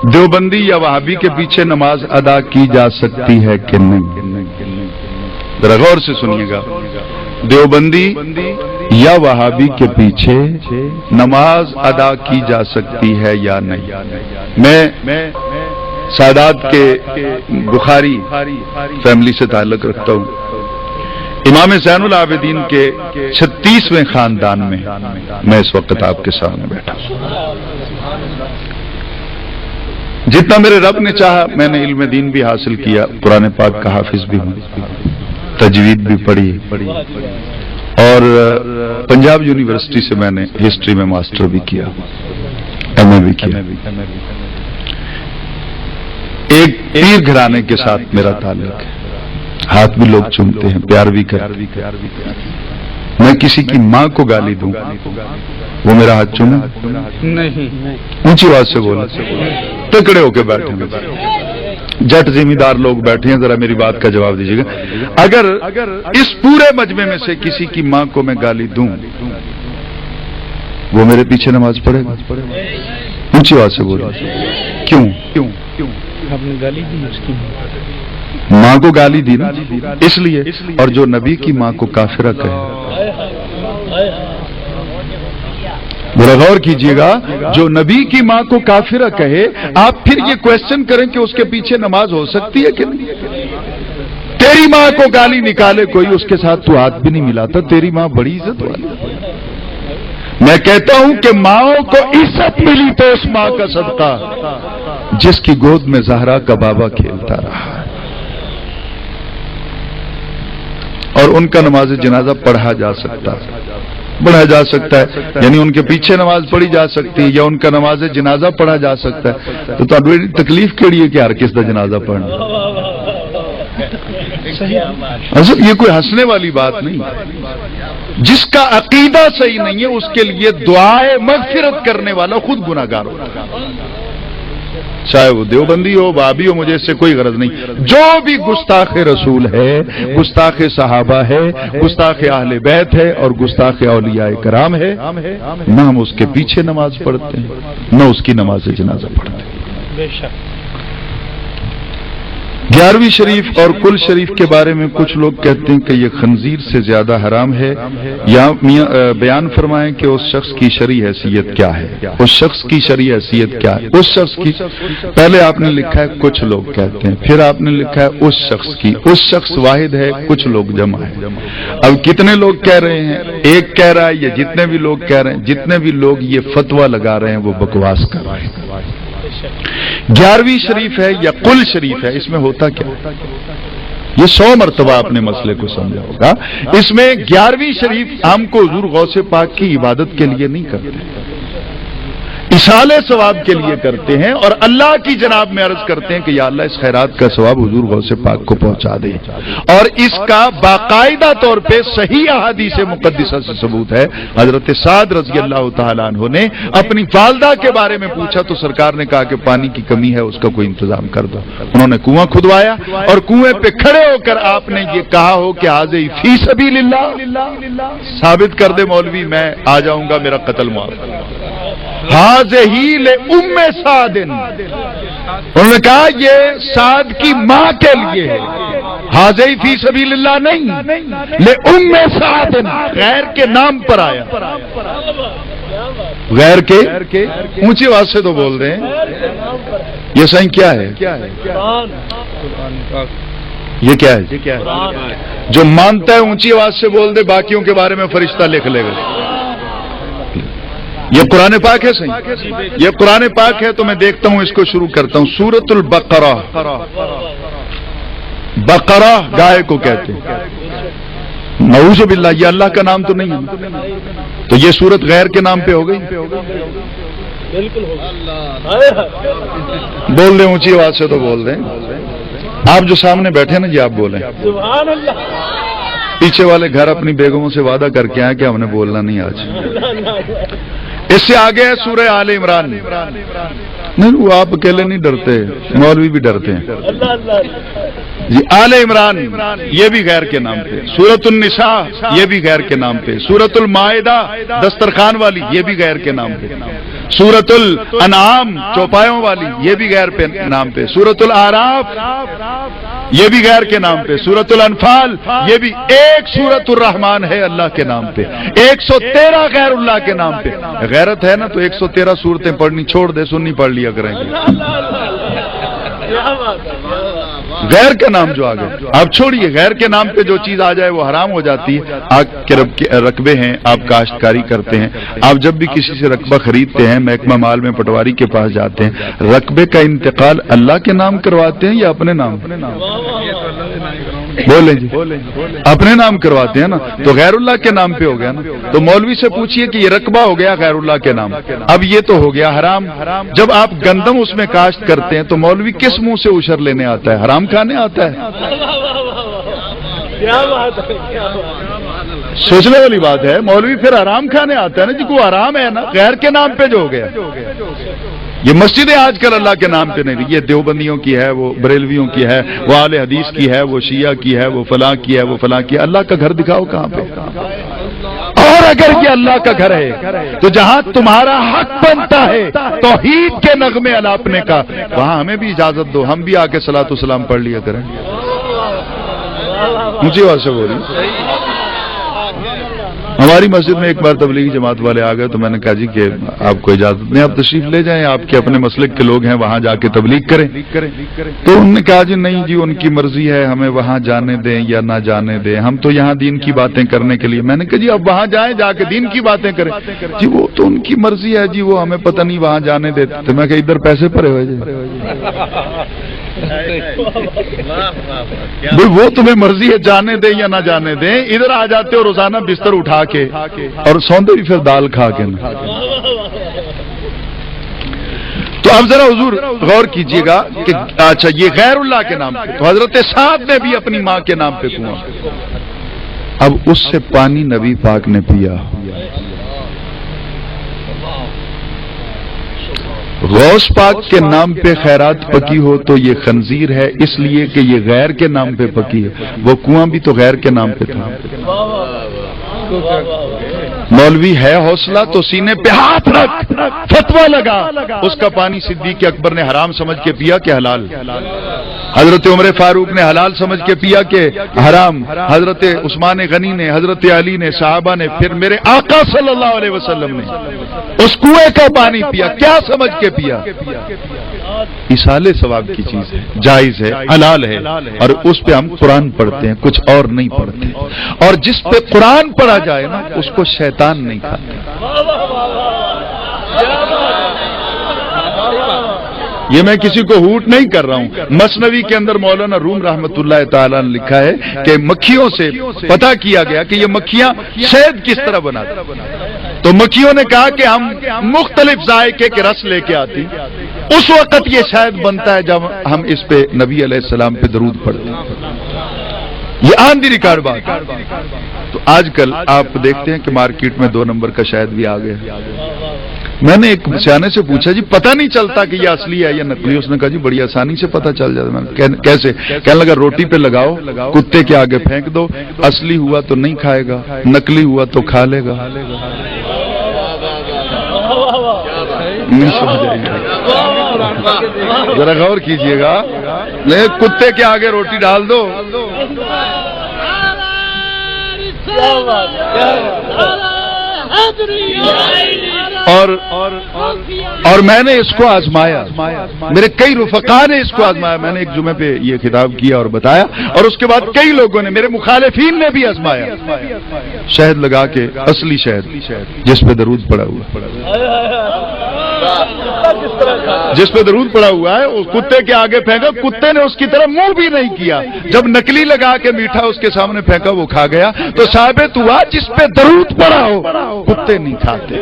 دیوبندی یا وہابی کے پیچھے نماز ادا کی جا سکتی ہے کہ نہیں؟ ذرا غور سے سنیے گا. دیوبندی یا وہابی کے پیچھے نماز ادا کی جا سکتی ہے یا نہیں؟ میں سادات کے بخاری فیملی سے تعلق رکھتا ہوں. امام زین العابدین کے 36ویں خاندان میں اس وقت آپ کے سامنے بیٹھا ہوں. جتنا میرے رب نے چاہا میں نے علم دین بھی حاصل کیا، قرآن پاک کا حافظ بھی ہوں، تجوید بھی پڑھی، اور پنجاب یونیورسٹی سے میں نے ہسٹری میں ماسٹر بھی کیا، ایم اے بھی کیا. ایک پیر گھرانے کے ساتھ میرا تعلق ہے، ہاتھ بھی لوگ چومتے ہیں، پیار بھی کرتے ہیں. میں کسی کی ماں کو گالی دوں وہ میرا ہاتھ چومے نہیں؟ اونچی آواز سے بولا، تکڑے ہو کے بیٹھے ہیں، جٹ زمیندار لوگ بیٹھے ہیں، ذرا میری بات کا جواب دیجیے گا. اگر اس پورے مجمع میں سے کسی کی ماں کو میں گالی دوں وہ میرے پیچھے نماز پڑھے گا؟ اونچی آواز سے بولا. کیوں؟ آپ نے گالی دی اس کی ماں کو گالی دی نا، اس لیے. اور جو نبی کی ماں کو کافرہ کہے، ذرا غور کیجئے گا، جو نبی کی ماں کو کافرہ کہے، آپ پھر یہ کوشچن کریں کہ اس کے پیچھے نماز ہو سکتی ہے کہ نہیں؟ تیری ماں کو گالی نکالے کوئی، اس کے ساتھ تو ہاتھ بھی نہیں ملاتا، تیری ماں بڑی عزت والی. میں کہتا ہوں کہ ماؤں کو عزت ملی تو اس ماں کا صدقہ جس کی گود میں زہرا کا بابا کھیلتا رہا، اور ان کا نماز جنازہ پڑھا جا سکتا ہے، یعنی ان کے پیچھے نماز پڑھی جا سکتی ہے یا ان کا نماز جنازہ پڑھا جا سکتا ہے. تو تکلیف کیڑی ہے کہ ہر کس کا جنازہ پڑھنا؟ اصل یہ کوئی ہنسنے والی بات نہیں. جس کا عقیدہ صحیح نہیں ہے اس کے لیے دعائے مغفرت کرنے والا خود گناہگار ہوگا، چاہے وہ دیوبندی ہو، وہابی ہو، مجھے اس سے کوئی غرض نہیں. جو بھی گستاخ رسول ہے، گستاخ صحابہ ہے، گستاخ اہل بیت ہے اور گستاخ اولیاء کرام ہے، نہ ہم اس کے پیچھے نماز پڑھتے ہیں نہ اس کی نماز جنازہ پڑھتے ہیں. بے شک 11ویں شریف اور کل شریف کے بارے میں کچھ لوگ کہتے ہیں کہ یہ خنزیر سے زیادہ حرام ہے. یا بیان فرمائیں کہ اس شخص کی شرعی حیثیت کیا ہے. اس شخص کی شرعی حیثیت کیا ہے؟ اس شخص کی، پہلے آپ نے لکھا ہے کچھ لوگ کہتے ہیں، پھر آپ نے لکھا ہے اس شخص کی. اس شخص واحد ہے، کچھ لوگ جمع ہے. اب کتنے لوگ کہہ رہے ہیں؟ ایک کہہ رہا ہے یا جتنے بھی لوگ کہہ رہے ہیں، جتنے بھی لوگ یہ فتویٰ لگا رہے ہیں وہ بکواس کر رہے ہیں. 11ویں شریف ہے یا قل شریف ہے، اس میں ہوتا کیا؟ یہ 100 مرتبہ اپنے مسئلے کو سمجھا ہوگا. اس میں 11ویں شریف ہم کو حضور غوث پاک کی عبادت کے لیے نہیں کرتے، اصالے ثواب کے لیے کرتے ہیں، اور اللہ کی جناب میں عرض کرتے ہیں کہ یا اللہ اس خیرات کا ثواب حضور غوث پاک کو پہنچا دے. اور اس کا باقاعدہ طور پہ صحیح احادیث مقدسہ سے ثبوت ہے. حضرت سعد رضی اللہ تعالیٰ عنہ نے اپنی والدہ کے بارے میں پوچھا تو سرکار نے کہا کہ پانی کی کمی ہے، اس کا کوئی انتظام کر دو. انہوں نے کنواں کھدوایا اور کنویں پہ کھڑے ہو کر آپ نے یہ کہا ہو کہ حاضر فی سبیل اللہ، ثابت کر دے مولوی میں آ جاؤں گا، میرا قتل معاف. حاضہی لأم سعد، انہوں نے کہا یہ سعد کی ماں کے لیے ہے، حاضہی فی سبیل اللہ نہیں، لأم سعد، غیر کے نام پر آیا. غیر کے اونچی آواز سے تو بول رہے ہیں. یہ صحیح کیا ہے؟ یہ کیا ہے؟ جو مانتا ہے اونچی آواز سے بول دے، باقیوں کے بارے میں فرشتہ لکھ لے گا. یہ قرآن پاک ہے صحیح؟ یہ قرآن پاک ہے تو میں دیکھتا ہوں، اس کو شروع کرتا ہوں. سورۃ البقرہ، بقرہ گائے کو کہتے ہیں. نعوذ باللہ، یہ اللہ کا نام تو نہیں ہے، تو یہ سورت غیر کے نام پہ ہو گئی. بول دیں اونچی آواز سے تو بول دیں. آپ جو سامنے بیٹھے نا جی آپ بولیں. پیچھے والے گھر اپنی بیگموں سے وعدہ کر کے آئے کہ ہم نے بولنا نہیں آج. اس سے آگے ہے سورہ آل عمران. نہیں وہ آپ اکیلے نہیں ڈرتے، مولوی بھی ڈرتے ہیں جی. آل عمران یہ بھی غیر کے نام پہ. سورۃ النساء یہ بھی غیر کے نام پہ. سورۃ المائدہ دسترخوان والی یہ بھی غیر کے نام پہ. सूरतुल अनाम चौपायों वाली, ये भी गैर पे नाम पे। सूरतुल आराफ, ये भी गैर के नाम पे। सूरतुल अनफाल, ये भी एक सूरतुल रहमान है अल्लाह के नाम पे। 113 गैरुल्लाह के नाम पे। गैरत है ना तो 113 सूरतें पढ़नी छोड़ दे, सुन्नी पढ़ लिया करेंगे। गैर का नाम जो आ गया, आप छोड़िए, गैर के नाम पे जो चीज आ जाए वो हराम हो जाती है। आग के रकबे हैं, आप काश्तकारी करते हैं, आप जब भी किसी से रकबा खरीदते हैं, महकमा माल में पटवारी के पास जाते हैं, रकबे का इंतकाल अल्लाह के नाम करवाते हैं या अपने नाम? बोले जी, अपने नाम करवाते हैं ना, तो गैरुल्लाह के नाम पे हो गया ना। तो मौलवी से पूछिए कि ये रकबा हो गया गैरुल्लाह के नाम, अब ये तो हो गया हराम। जब आप गंदम उसमें काश्त करते हैं तो मौलवी किस मुंह से उशर लेने आता है? हराम खाने आता है। क्या बात है, क्या सोचने वाली बात है। मौलवी फिर हराम खाने आता है ना जी, को हराम है ना, गैर के नाम पे जो हो गया। ये मस्जिदें आजकल अल्लाह के नाम पे नहीं रही, ये देवबंदियों की है, वो बरेलवियों की है, वो आले हदीस की है, वो शिया की है, वो फलां की है, वो फलां की है। अल्लाह का घर दिखाओ कहां पे। और अगर ये अल्लाह का घर है तो जहां तुम्हारा हक बनता है तौहीद के नगमे अलापने का, वहां हमें भी इजाजत दो, हम भी आके सलातो सलाम पढ़ लिया करें। मुझे बात से बोली, हमारी मस्जिद में एक बार तबलीगी जमात वाले आ गए तो मैंने कहा जी कि आपको इजाजत नहीं, आप तशरीफ ले जाएं, आपके अपने मसलक के लोग हैं, वहां जाके तबलीग करें। तो उन्होंने कहा जी नहीं जी, उनकी मर्जी है, हमें वहां जाने दें या ना जाने दें, हम तो यहाँ दीन की बातें करने के लिए। मैंने कहा जी अब वहां जाएं, जाके दीन की बातें करें। जी वो तो उनकी मर्जी है जी, वो हमें पता नहीं वहां जाने देते। तो मैं कहा इधर पैसे पड़े हुए जी, भाई वो तुम्हें मर्जी है जाने दें या ना जाने दें, इधर आ जाते हो रोजाना बिस्तर उठा के और सौंदे भी फिर दाल खा के ना। तो अब जरा हुजूर गौर कीजिएगा कि अच्छा ये गैरुल्लाह के नाम पे, तो हजरत साद ने भी अपनी मां के नाम पे कुआं, अब उससे पानी नबी पाक ने पिया। गौस पाक के नाम पे खैरात पकी हो तो ये खंजीर है, इसलिए कि ये गैर के नाम पे पकी है। वो कुआं भी तो गैर के नाम पे था। मौलवी है हौसला तो सीने पे हाथ रख, फतवा लगा। उसका पानी सिद्दीक अकबर ने हराम समझ के पिया कि हलाल? हजरत उमर फारूक ने हलाल समझ के पिया कि हराम? हजरत उस्मान गनी ने, हजरत अली ने, साहबा ने, फिर मेरे आका सल्लल्लाहु अलैहि वसल्लम ने उस कुएं का पानी पिया, क्या समझ के पिया? इसाले सवाब की चीज है, जायज है, हलाल है, और उस पे हम कुरान पढ़ते हैं, कुछ और नहीं पढ़ते। और जिस पे कुरान पढ़ा जाए ना उसको शैतान नहीं खाता। ये मैं किसी को हूट नहीं कर रहा हूं। मसनवी के अंदर मौलाना रूम रहमतुल्लाह ताला ने लिखा है कि मक्खियों से पता किया गया कि ये मक्खियां शहद किस तरह बनाती। तो मक्खियों ने कहा कि हम मुख्तलिफ जायके के रस लेके आती, उस वक्त ये शहद बनता है जब हम इस पे नबी अलैहिस्सलाम पे दरूद पढ़ते हैं। ये ऑन दी रिकॉर्ड बात। तो आजकल आप देखते हैं कि मार्केट में 2 नंबर का शहद भी आ गया। मैंने एक सियाने से पूछा जी पता नहीं चलता कि ये असली है या नकली? उसने कहा जी बड़ी आसानी से पता चल जाता। मैंने कैसे? कहने लगा रोटी पे लगाओ, कुत्ते के आगे फेंक दो, असली हुआ तो नहीं खाएगा, नकली हुआ तो खा लेगा। नहीं समझ आएगा, जरा गौर कीजिएगा। नहीं, कुत्ते के आगे रोटी डाल दो। और मैंने इसको आजमाया, मेरे कई रुफका ने इसको आजमाया। मैंने एक जुमे पे ये खिताब किया और बताया, और उसके बाद कई लोगों ने, मेरे मुखालिफीन ने भी आजमाया। शहद लगा के, असली शहद जिस पे दरूद पड़ा हुआ, जिस पे दरूद पड़ा हुआ है, उस कुत्ते के आगे फेंका, कुत्ते ने उसकी तरफ मुंह भी नहीं किया। जब नकली लगा के मीठा उसके सामने फेंका, वो खा गया। तो साबित हुआ जिस पे दरूद पड़ा हो कुत्ते नहीं खाते।